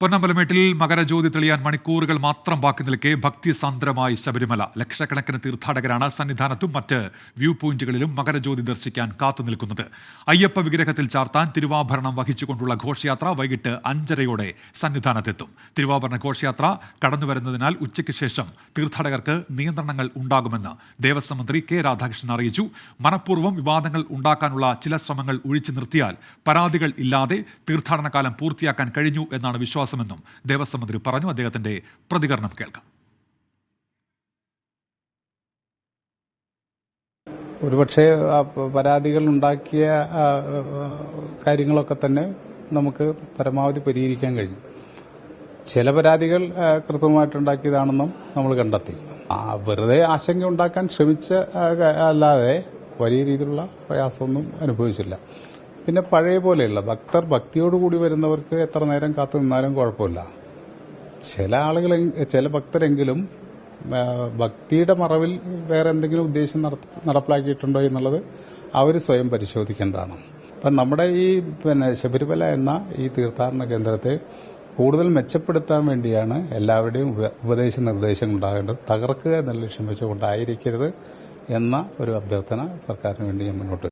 പൊന്നമ്പലമേട്ടിൽ മകരജ്യോതി തെളിയാൻ മണിക്കൂറുകൾ മാത്രം ബാക്കി നിൽക്കെ ഭക്തിസാന്ദ്രമായി ശബരിമല. ലക്ഷക്കണക്കിന് തീർത്ഥാടകരാണ് സന്നിധാനത്തും മറ്റ് വ്യൂ പോയിന്റുകളിലും മകരജ്യോതി ദർശിക്കാൻ കാത്തുനിൽക്കുന്നത്. അയ്യപ്പ വിഗ്രഹത്തിൽ ചാർത്താൻ തിരുവാഭരണം വഹിച്ചുകൊണ്ടുള്ള ഘോഷയാത്ര വൈകിട്ട് 5:30 സന്നിധാനത്തെത്തും. തിരുവാഭരണ ഘോഷയാത്ര കടന്നുവരുന്നതിനാൽ ഉച്ചയ്ക്ക് ശേഷം തീർത്ഥാടകർക്ക് നിയന്ത്രണങ്ങൾ ഉണ്ടാകുമെന്ന് ദേവസ്വം മന്ത്രി കെ രാധാകൃഷ്ണൻ അറിയിച്ചു. മനഃപൂർവ്വം വിവാദങ്ങൾ ഉണ്ടാക്കാനുള്ള ചില ശ്രമങ്ങൾ ഒഴിച്ചു നിർത്തിയാൽ പരാതികൾ ഇല്ലാതെ തീർത്ഥാടനകാലം പൂർത്തിയാക്കാൻ കഴിഞ്ഞു എന്നാണ് വിശ്വാസം എന്നും ദേവസ്വം മന്ത്രി പറഞ്ഞു. അദ്ദേഹത്തിന്റെ പ്രതികരണം കേൾക്കാം. ഒരുപക്ഷെ പരാതികൾ ഉണ്ടാക്കിയ കാര്യങ്ങളൊക്കെ തന്നെ നമുക്ക് പരമാവധി പരിഹരിക്കാൻ കഴിഞ്ഞു. ചില പരാതികൾ കൃത്യമായിട്ടുണ്ടാക്കിയതാണെന്നും നമ്മൾ കണ്ടെത്തി. വെറുതെ ആശങ്ക ഉണ്ടാക്കാൻ ശ്രമിച്ച അല്ലാതെ വലിയ രീതിയിലുള്ള പ്രയാസമൊന്നും അനുഭവിച്ചില്ല. പിന്നെ പഴയ പോലെയുള്ള ഭക്തിയോടുകൂടി വരുന്നവർക്ക് എത്ര നേരം കാത്തു നിന്നാലും കുഴപ്പമില്ല. ചില ഭക്തരെങ്കിലും ഭക്തിയുടെ മറവിൽ വേറെ എന്തെങ്കിലും ഉദ്ദേശം നടപ്പിലാക്കിയിട്ടുണ്ടോ എന്നുള്ളത് അവർ സ്വയം പരിശോധിക്കേണ്ടതാണ്. അപ്പം നമ്മുടെ ഈ ശബരിമല എന്ന ഈ തീർത്ഥാടന കേന്ദ്രത്തെ കൂടുതൽ മെച്ചപ്പെടുത്താൻ വേണ്ടിയാണ് എല്ലാവരുടെയും ഉപദേശ നിർദ്ദേശങ്ങൾ ഉണ്ടാകേണ്ടത്. തകർക്കുക എന്നുള്ള ലക്ഷ്യം വെച്ചുകൊണ്ടായിരിക്കരുത് എന്ന ഒരു അഭ്യർത്ഥന സർക്കാരിന് വേണ്ടി ഞാൻ മുന്നോട്ട്